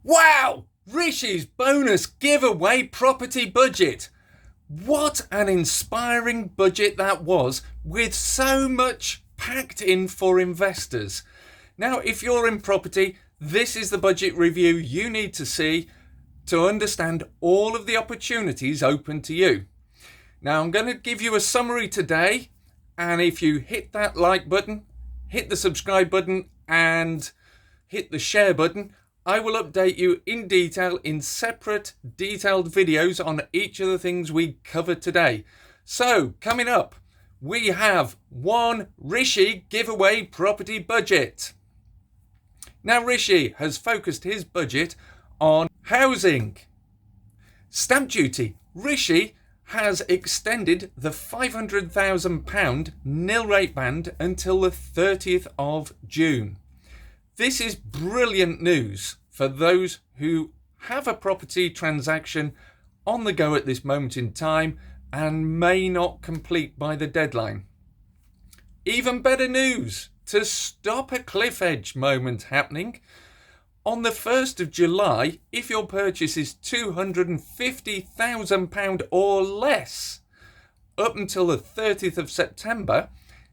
Wow! Rishi's bonus giveaway property budget. What an inspiring budget that was, with so much packed in for investors. Now, if you're in property, this is the budget review you need to see to understand all of the opportunities open to you. Now, I'm going to give you a summary today, and if you hit that like button, hit the subscribe button, and hit the share button, I will update you in detail in separate detailed videos on each of the things we covered today. So, coming up, we have one Rishi giveaway property budget. Now, Rishi has focused his budget on housing. Stamp duty. Rishi has extended the £500,000 nil rate band until the 30th of June. This is brilliant news for those who have a property transaction on the go at this moment in time and may not complete by the deadline. Even better news to stop a cliff edge moment happening. On the 1st of July, if your purchase is £250,000 or less, up until the 30th of September,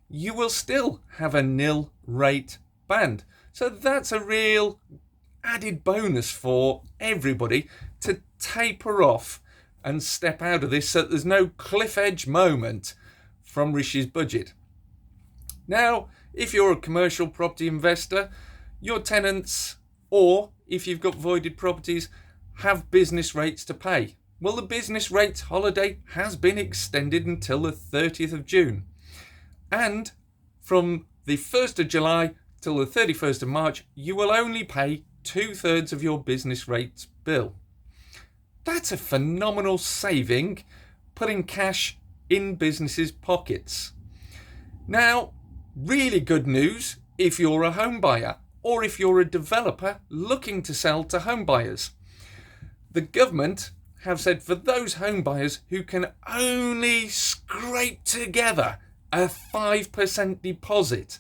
you will still have a nil rate band. So that's a real added bonus for everybody to taper off and step out of this so that there's no cliff edge moment from Rishi's budget. Now, if you're a commercial property investor, your tenants, or if you've got voided properties, have business rates to pay. Well, the business rates holiday has been extended until the 30th of June. And from the 1st of July till the 31st of March, you will only pay 2/3 of your business rates bill. That's a phenomenal saving, putting cash in businesses' pockets. Now, really good news if you're a home buyer or if you're a developer looking to sell to home buyers. The government have said for those home buyers who can only scrape together a 5% deposit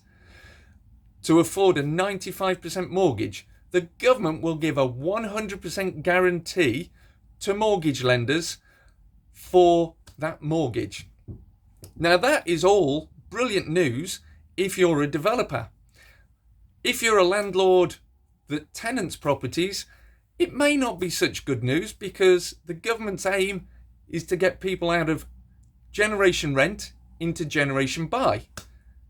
to afford a 95% mortgage, the government will give a 100% guarantee to mortgage lenders for that mortgage. Now, that is all brilliant news if you're a developer. If you're a landlord that tenants properties, it may not be such good news because the government's aim is to get people out of generation rent into generation buy.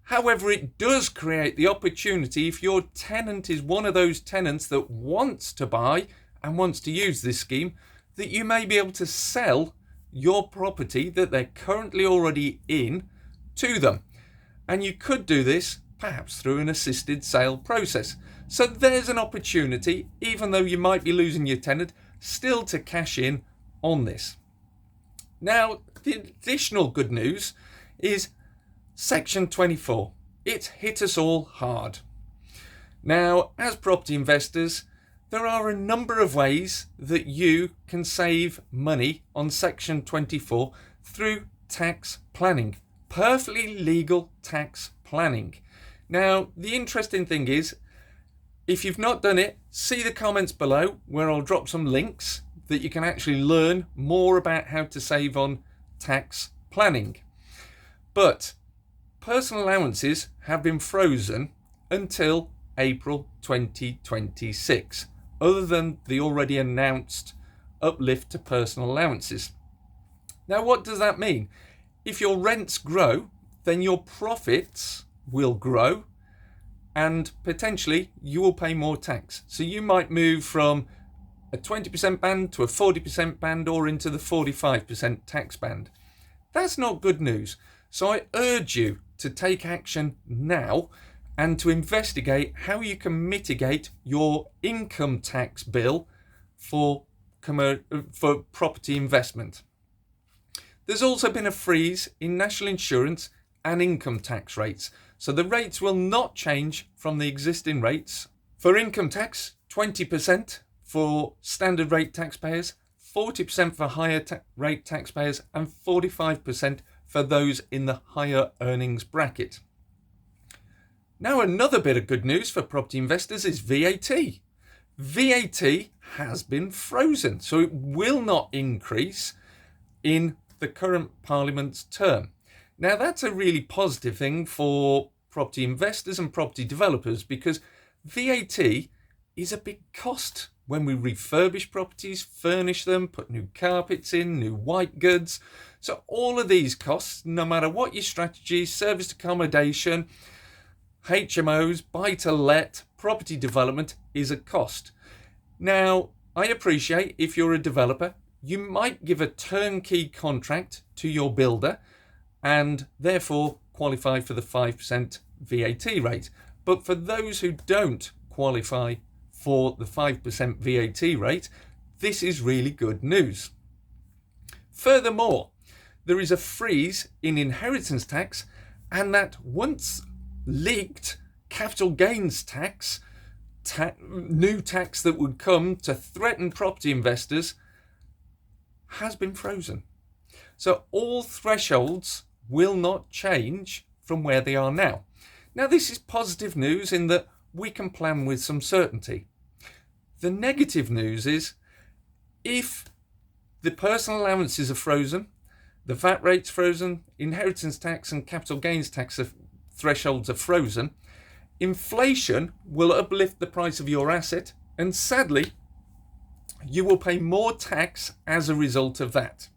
However, it does create the opportunity if your tenant is one of those tenants that wants to buy and wants to use this scheme, that you may be able to sell your property that they're currently already in to them. And you could do this perhaps through an assisted sale process. So there's an opportunity, even though you might be losing your tenant, still to cash in on this. Now, the additional good news is Section 24. It's hit us all hard. Now, as property investors, there are a number of ways that you can save money on Section 24 through tax planning. Perfectly legal tax planning. Now, the interesting thing is, if you've not done it, see the comments below where I'll drop some links that you can actually learn more about how to save on tax planning. But personal allowances have been frozen until April 2026, other than the already announced uplift to personal allowances. Now, what does that mean? If your rents grow, then your profits will grow and potentially you will pay more tax. So you might move from a 20% band to a 40% band or into the 45% tax band. That's not good news. So I urge you to take action now and to investigate how you can mitigate your income tax bill for property investment. There's also been a freeze in national insurance and income tax rates. So the rates will not change from the existing rates. For income tax, 20% for standard rate taxpayers, 40% for higher rate taxpayers, and 45% for those in the higher earnings bracket. Now, another bit of good news for property investors is VAT. VAT has been frozen. So it will not increase in the current Parliament's term. Now, that's a really positive thing for property investors and property developers, because VAT is a big cost when we refurbish properties, furnish them, put new carpets in, new white goods. So all of these costs, no matter what your strategy, serviced accommodation, HMOs, buy-to-let, property development, is a cost. Now, I appreciate if you're a developer, you might give a turnkey contract to your builder and therefore qualify for the 5% VAT rate. But for those who don't qualify for the 5% VAT rate, this is really good news. Furthermore, there is a freeze in inheritance tax, and that once leaked capital gains tax, new tax that would come to threaten property investors, has been frozen. So all thresholds will not change from where they are now. Now, this is positive news in that we can plan with some certainty. The negative news is if the personal allowances are frozen, the VAT rate's frozen, inheritance tax and capital gains tax thresholds are frozen, inflation will uplift the price of your asset, and sadly, you will pay more tax as a result of that.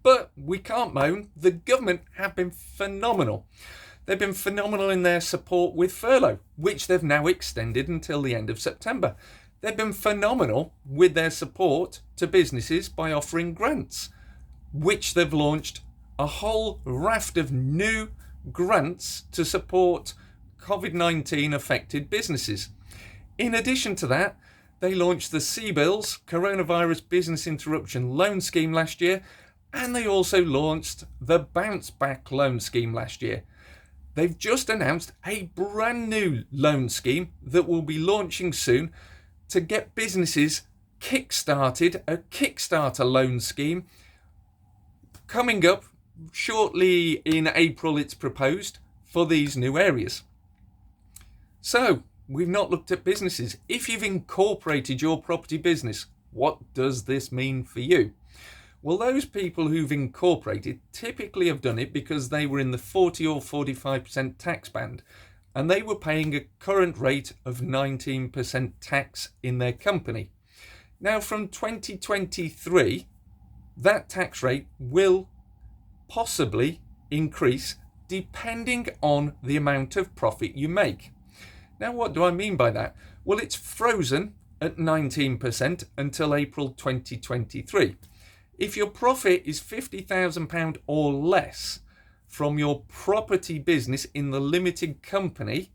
But we can't moan. The government have been phenomenal. They've been phenomenal in their support with furlough, which they've now extended until the end of September. They've been phenomenal with their support to businesses by offering grants, which they've launched a whole raft of new grants to support COVID-19 affected businesses. In addition to that, they launched the CBILS, Coronavirus Business Interruption Loan Scheme, last year, and they also launched the Bounce Back Loan Scheme last year. They've just announced a brand new loan scheme that will be launching soon to get businesses kickstarted, a Kickstarter loan scheme coming up shortly in April, it's proposed, for these new areas. So, we've not looked at businesses. If you've incorporated your property business, what does this mean for you? Well, those people who've incorporated typically have done it because they were in the 40 or 45% tax band, and they were paying a current rate of 19% tax in their company. Now, from 2023, that tax rate will possibly increase depending on the amount of profit you make. Now, what do I mean by that? Well, it's frozen at 19% until April 2023. If your profit is £50,000 or less from your property business in the limited company,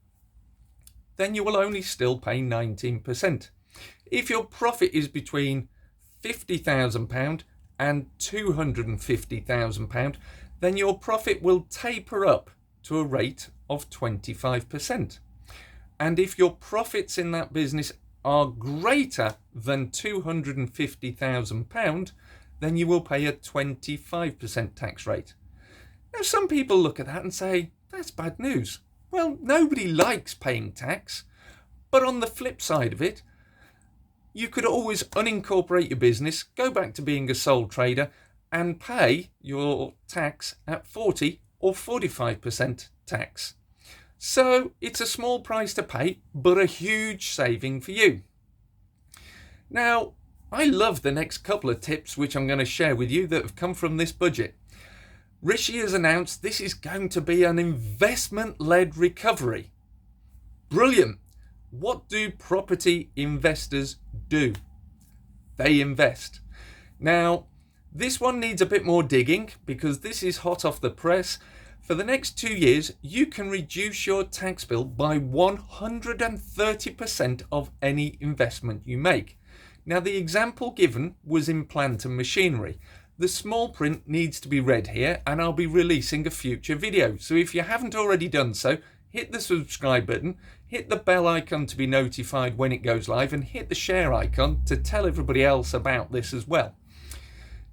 then you will only still pay 19%. If your profit is between £50,000 and £250,000, then your profit will taper up to a rate of 25%. And if your profits in that business are greater than £250,000, then you will pay a 25% tax rate. Now, some people look at that and say, that's bad news. Well, nobody likes paying tax. But on the flip side of it, you could always unincorporate your business, go back to being a sole trader, and pay your tax at 40 or 45% tax. So it's a small price to pay, but a huge saving for you. Now, I love the next couple of tips which I'm going to share with you that have come from this budget. Rishi has announced this is going to be an investment-led recovery. Brilliant. What do property investors do? They invest. Now, this one needs a bit more digging because this is hot off the press. For the next 2 years, you can reduce your tax bill by 130% of any investment you make. Now, the example given was in plant and machinery. The small print needs to be read here, and I'll be releasing a future video. So if you haven't already done so, hit the subscribe button, hit the bell icon to be notified when it goes live, and hit the share icon to tell everybody else about this as well.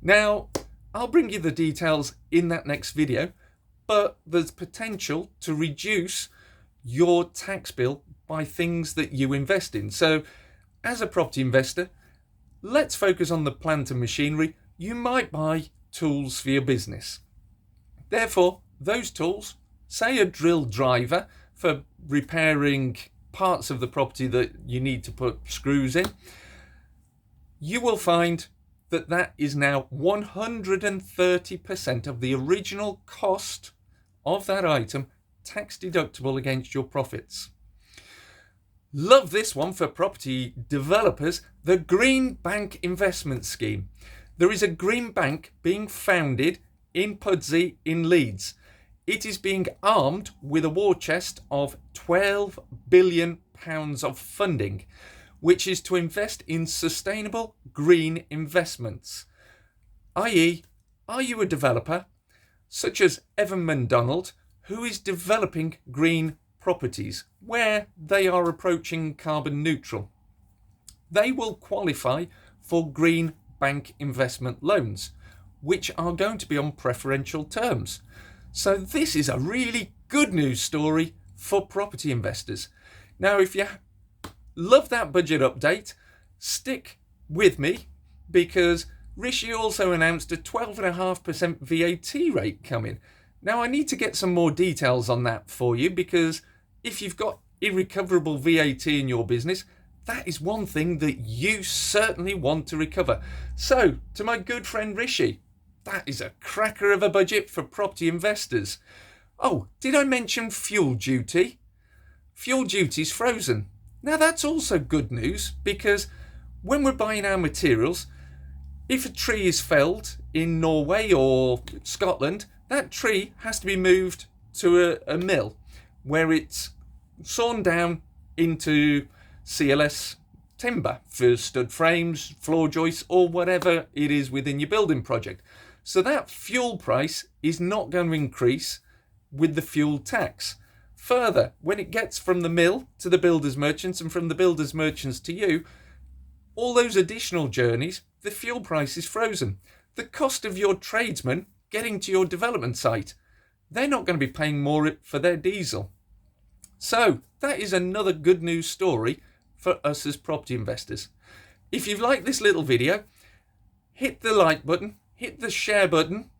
Now, I'll bring you the details in that next video, but there's potential to reduce your tax bill by things that you invest in. So as a property investor, let's focus on the plant and machinery. You might buy tools for your business. Therefore, those tools, say a drill driver for repairing parts of the property that you need to put screws in, you will find that that is now 130% of the original cost of that item, tax deductible against your profits. Love this one for property developers, the Green Bank Investment Scheme. There is a green bank being founded in Pudsey in Leeds. It is being armed with a war chest of £12 billion of funding, which is to invest in sustainable green investments. i.e., are you a developer, such as Evan MacDonald, who is developing green properties where they are approaching carbon neutral? They will qualify for green bank investment loans, which are going to be on preferential terms. So this is a really good news story for property investors. Now, if you love that budget update, stick with me, because Rishi also announced a 12.5% VAT rate coming. Now, I need to get some more details on that for you, because if you've got irrecoverable VAT in your business, that is one thing that you certainly want to recover. So, to my good friend Rishi, that is a cracker of a budget for property investors. Oh, did I mention fuel duty? Fuel duty's frozen. Now, that's also good news, because when we're buying our materials, if a tree is felled in Norway or Scotland, that tree has to be moved to a mill where it's sawn down into CBILS timber for stud frames, floor joists, or whatever it is within your building project. So that fuel price is not going to increase with the fuel tax. Further, when it gets from the mill to the builder's merchants and from the builder's merchants to you, all those additional journeys, the fuel price is frozen. The cost of your tradesmen getting to your development site, they're not going to be paying more for their diesel. So that is another good news story for us as property investors. If you've liked this little video, hit the like button, hit the share button,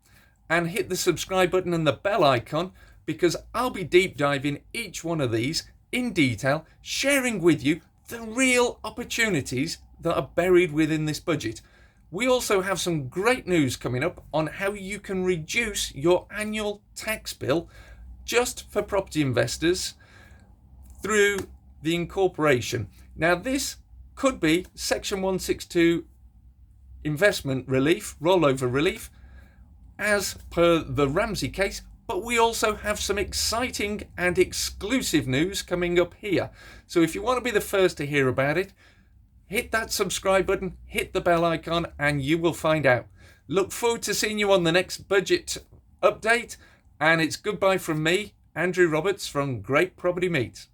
and hit the subscribe button and the bell icon, because I'll be deep diving each one of these in detail, sharing with you the real opportunities that are buried within this budget. We also have some great news coming up on how you can reduce your annual tax bill just for property investors through the incorporation. Now, this could be Section 162 investment relief, rollover relief, as per the Ramsay case, but we also have some exciting and exclusive news coming up here. So if you want to be the first to hear about it, hit that subscribe button, hit the bell icon, and you will find out. Look forward to seeing you on the next budget update, and it's goodbye from me, Andrew Roberts from Great Property Meet.